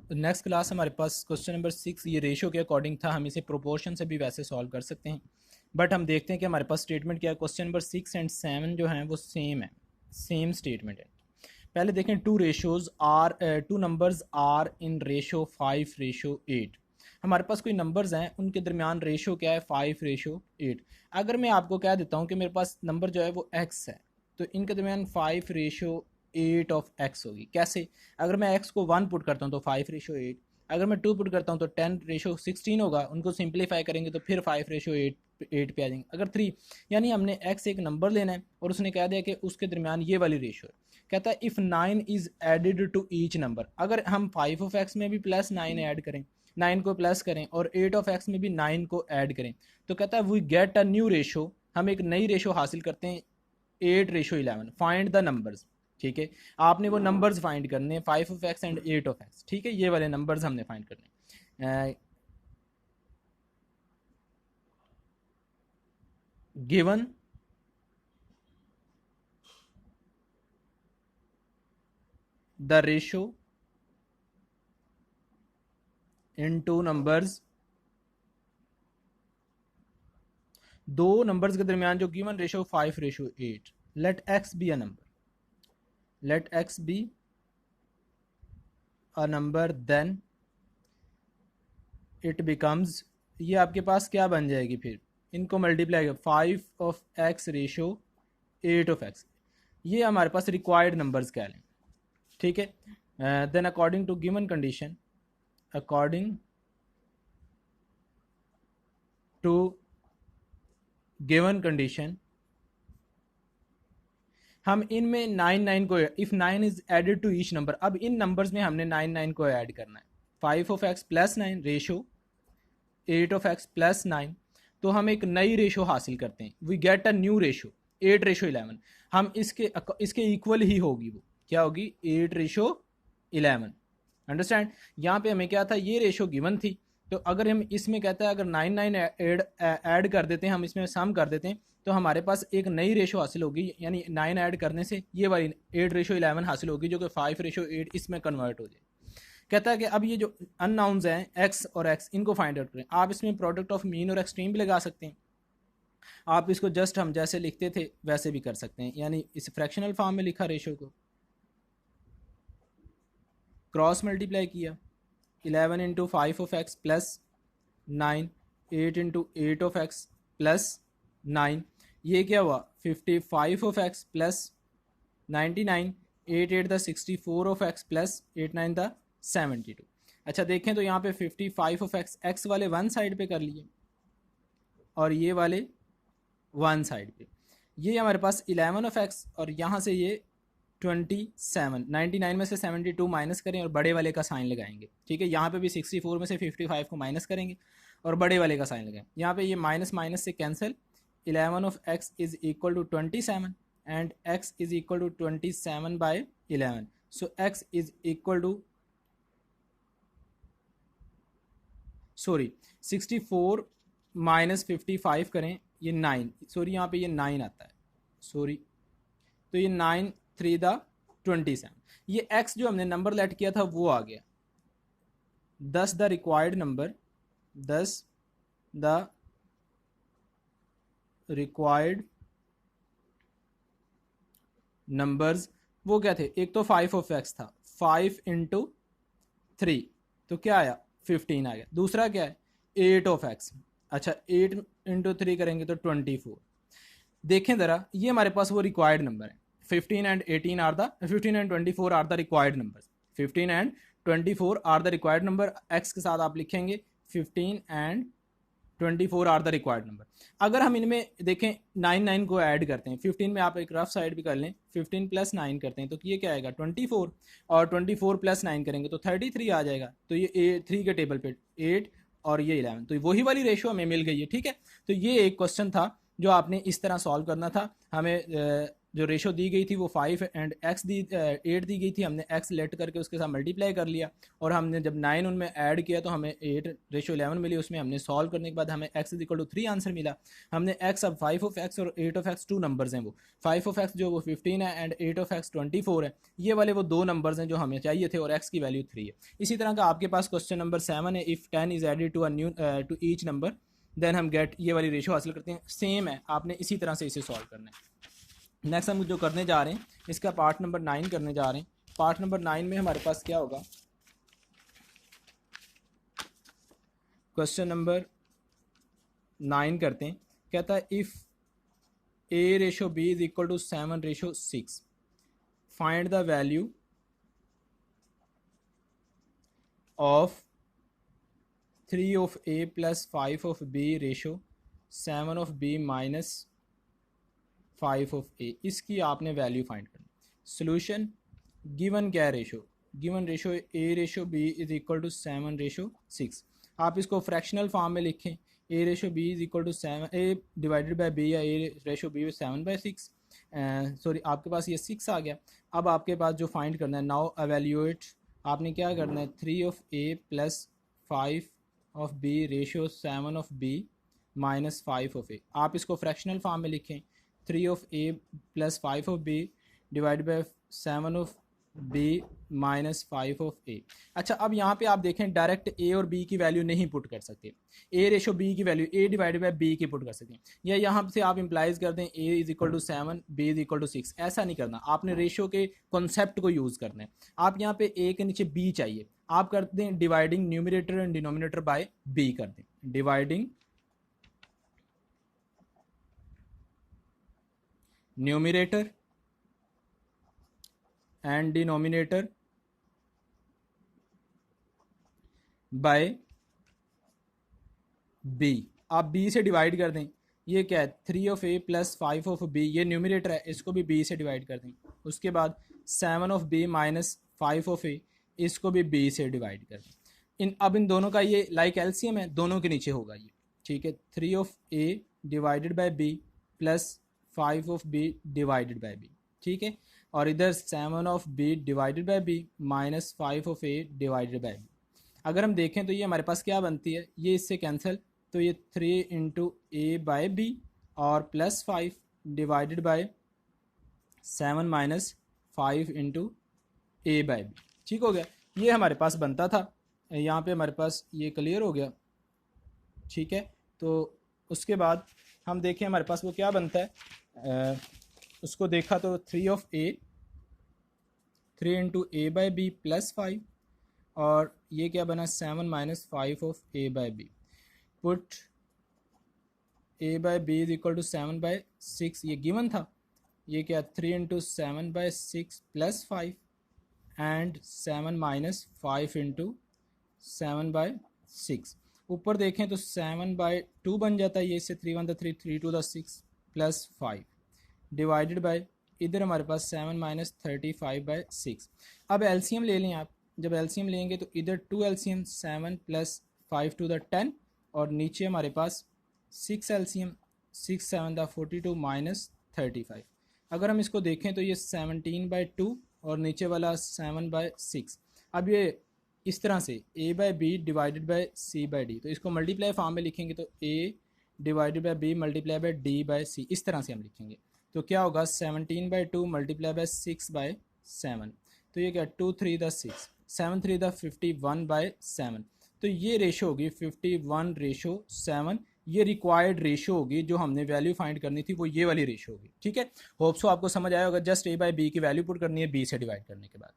Next class हमारे पास question number 6 ये ratio के अकॉर्डिंग था, हम इसे प्रोपोर्शन से भी वैसे सॉल्व कर सकते हैं, बट हम देखते हैं कि हमारे पास स्टेटमेंट क्या है। क्वेश्चन नंबर 6 एंड 7 जो हैं वो सेम है, सेम स्टेटमेंट है। पहले देखें, two numbers are in ratio 5:8। हमारे पास कोई नंबर्स हैं, उनके दरमियान रेशो क्या है, 5:8। अगर मैं आपको कह देता हूँ कि मेरे पास नंबर जो है वो x है, तो इनके दरमियान 5:8 ऑफ x होगी। कैसे? अगर मैं x को 1 पुट करता हूँ तो 5:8, अगर मैं 2 पुट करता हूँ तो 10:16 होगा। उनको सिंप्लीफाई करेंगे तो फिर 5:8 पे आ जाएंगे। अगर 3, यानी हमने x एक नंबर लेना है और उसने कह दिया कि उसके दरमियान ये वाली रेशो है। कहता है if 9 is added to each number, अगर हम 5 ऑफ एक्स में भी प्लस 9 ऐड करें, 9 को प्लस करें, और 8 ऑफ एक्स में भी 9 को ऐड करें, तो कहता है we get a new ratio, हम एक नई रेशो हासिल करते हैं, 8:11। Find the numbers. ठीक है, आपने वो नंबर्स फाइंड करने हैं, 5 of x and 8 of x. ठीक है, ये वाले नंबर्स हमने फाइंड करने हैं। Given the ratio in two numbers, दो नंबर्स के दरमियान जो given ratio 5:8, let x be a number, let x be a number, then it becomes, ये आपके पास क्या बन जाएगी, फिर इनको multiply 5 of x ratio 8 of x, ये हमारे पास रिक्वायर्ड नंबर्स कह लें। ठीक है, then according to given condition, according to given condition, हम इनमें 9 को, if 9 is added to each number, अब इन नंबर्स में हमने 9 को ऐड करना है। 5 of x plus 9 ratio 8 of x plus 9, तो हम एक नई रेशो हासिल करते हैं, we get a new ratio 8:11। हम इसके इक्वल ही होगी, वो क्या होगी, 8:11। अंडरस्टैंड? यहाँ पे हमें क्या था, ये रेशो गिवन थी, तो अगर हम इसमें कहता है अगर 9 ऐड कर देते हैं, हम इसमें सम कर देते हैं, तो हमारे पास एक नई रेशो हासिल होगी, यानी 9 ऐड करने से ये वाली 8:11 हासिल होगी, जो कि 5:8 इसमें कन्वर्ट हो जाए। कहता है कि अब ये जो अननाउंस हैं एक्स और एक्स, इनको फाइंड आउट करें। आप इसमें प्रोडक्ट ऑफ मीन और एक्सट्रीम भी लगा सकते हैं, आप इसको जस्ट हम जैसे लिखते थे वैसे भी कर सकते हैं, यानी इस फ्रैक्शनल फॉर्म में लिखा रेशो को, क्रॉस मल्टीप्लाई किया, 11 into 5 of x plus 9, 8 into 8 of x plus 9, ये क्या हुआ, 55 of x plus 99, 8 8 the 64 of x plus 8 9 the 72। अच्छा देखें तो यहाँ पे 55 ऑफ एक्स, एक्स वाले वन साइड पे कर लिए और ये वाले वन साइड पे, ये हमारे पास 11 ऑफ एक्स, और यहाँ से ये 27, 99 में से 72 माइनस करें और बड़े वाले का साइन लगाएंगे। ठीक है, यहाँ पे भी 64 में से 55 को माइनस करेंगे और बड़े वाले का साइन लगाएंगे। यहाँ पे ये माइनस माइनस से cancel, 11 of x is equal to 27 and x is equal to 27/11, so x is equal to, sorry 64 minus 55 करें, ये 9, सॉरी यहाँ पे ये 9 आता है, सॉरी, तो ये 9 3 द 27, ये x जो हमने नंबर लेट किया था वो आ गया 10 the required number, 10 the required numbers, वो क्या थे, एक तो 5 ऑफ एक्स था, 5 इंटू 3, तो क्या आया, 15 आ गया। दूसरा क्या है, 8 ऑफ एक्स, अच्छा 8 इंटू 3 करेंगे तो 24। देखें ज़रा, ये हमारे पास वो रिक्वायर्ड नंबर है, 15 and 18 are the 15 and 24 are the required numbers, 15 and 24 are the required number, x के साथ आप लिखेंगे 15 and 24 are the required number. अगर हम इनमें देखें 9 को ऐड करते हैं, 15 में आप एक रफ साइड भी कर लें, 15 प्लस 9 करते हैं तो ये क्या आएगा 24, और 24 प्लस 9 करेंगे तो 33 आ जाएगा। तो ये 3 के टेबल पे 8 और ये 11, तो वही वाली रेशो हमें मिल गई है। ठीक है, तो ये एक क्वेश्चन था जो आपने इस तरह सॉल्व करना था। हमें जो रेशो दी गई थी वो 5 एंड एक्स 8 दी गई थी, हमने एक्स लेट करके उसके साथ मल्टीप्लाई कर लिया, और हमने जब 9 उनमें ऐड किया तो हमें 8:11 मिली, उसमें हमने सॉल्व करने के बाद हमें x is equal to 3 answer मिला। हमने x, अब 5 ऑफ x और 8 ऑफ x टू नंबर्स हैं, वो 5 ऑफ x जो वो 15 है एंड 8 ऑफ x 24 है, ये वाले वो दो नंबर्स हैं जो हमें चाहिए थे, और x की वैल्यू 3 है। इसी तरह का आपके पास क्वेश्चन नंबर 7 है, if 10 is added to each number then हम गेट, ये वाली रेशो हासिल करते हैं। सेम है, आपने इसी तरह से इसे सॉल्व करना है। नेक्स्ट हम जो करने जा रहे हैं इसका पार्ट नंबर 9 करने जा रहे हैं। पार्ट नंबर 9 में हमारे पास क्या होगा, क्वेश्चन नंबर 9 करते हैं। कहता है if a/b is equal to 7/6 find the value of 3 of a plus 5 of b ratio 7 of b minus 5 of a। इसकी आपने वैल्यू फाइंड करनी। सोल्यूशन, गिवन क्या ratio, given ratio a/b is equal to 7/6। आप इसको fractional form में लिखें, a/b is equal to 7 a divided by b या a/b 7/6। Sorry, आपके पास ये 6 आ गया। अब आपके पास जो फाइंड करना है, नाउ एवेल्यूएट, आपने क्या करना है, 3 of a plus 5 of b ratio 7 of b minus 5 of a। आप इसको फ्रैक्शनल फॉर्म में लिखें, 3 of a plus 5 of b divide by 7 of b minus 5 of a। अच्छा, अब यहाँ पे आप देखें डायरेक्ट a और b की वैल्यू नहीं पुट कर सकते, a/b की value a divide by b की पुट कर सकते हैं, या यहाँ से आप इम्प्लाइज कर दें a is equal to 7 b is equal to 6। ऐसा नहीं करना, आपने रेशो के कॉन्सेप्ट को यूज़ करना है। आप यहाँ पे a के नीचे b चाहिए, आप कर दें dividing numerator and denominator by b कर दें, dividing numerator and denominator by b। आप b से डिवाइड कर दें, ये क्या है, 3 of a plus 5 of b, ये न्यूमिनेटर है, इसको भी b से डिवाइड कर दें। उसके बाद 7 of b minus 5 of a, इसको भी b से डिवाइड कर दें। अब इन दोनों का ये लाइक एलसीएम है, दोनों के नीचे होगा ये, ठीक है। 3 of a divided by b plus 5 of b divided by b, ठीक है। और इधर 7 of b divided by b minus 5 of a divided by b। अगर हम देखें तो ये हमारे पास क्या बनती है, ये इससे कैंसिल, तो ये 3 इंटू ए बाय बी और plus 5 divided by 7 minus 5 into A by B, ठीक हो गया। ये हमारे पास बनता था, यहाँ पे हमारे पास ये क्लियर हो गया, ठीक है। तो उसके बाद हम देखें हमारे पास वो क्या बनता है, उसको देखा तो 3 of a 3 into A by B plus 5, और ये क्या बना 7 minus 5 of a by B. Put a by B is equal to 7 by 6, ये गिवन था, ये क्या 3 into 7 by 6 plus 5 and 7 minus 5 into 7 by 6। ऊपर देखें तो 7 बाई 2 बन जाता है, ये इससे 3 1 3 3 2 6 प्लस 5 डिवाइडेड बाय, इधर हमारे पास 7 माइनस 35 बाई 6। अब एलसीएम ले लें आप, जब एलसीएम लेंगे तो इधर 2 एलसीएम 7 प्लस 5 टू द 10, और नीचे हमारे पास 6 एलसीएम 6 7 द 42 माइनस 35। अगर हम इसको देखें तो ये 17/2 और नीचे वाला 7/6। अब ये इस तरह से a by B divided by c by D, तो इसको मल्टीप्लाई फॉर्म में लिखेंगे तो a divided by B multiply by D by C, इस तरह से हम लिखेंगे। तो क्या होगा 17/2 मल्टीप्लाई बाई 6/7, तो ये क्या 2 3 द 6 7 3 द 51/7। तो ये रेशो होगी 51/7, ये रिक्वायर्ड रेशो होगी जो हमने वैल्यू फाइंड करनी थी, वो ये वाली रेशो होगी, ठीक है। होप्स आपको समझ आया होगा। जस्ट a बाई बी की वैल्यू पुट करनी है b से डिवाइड करने के बाद।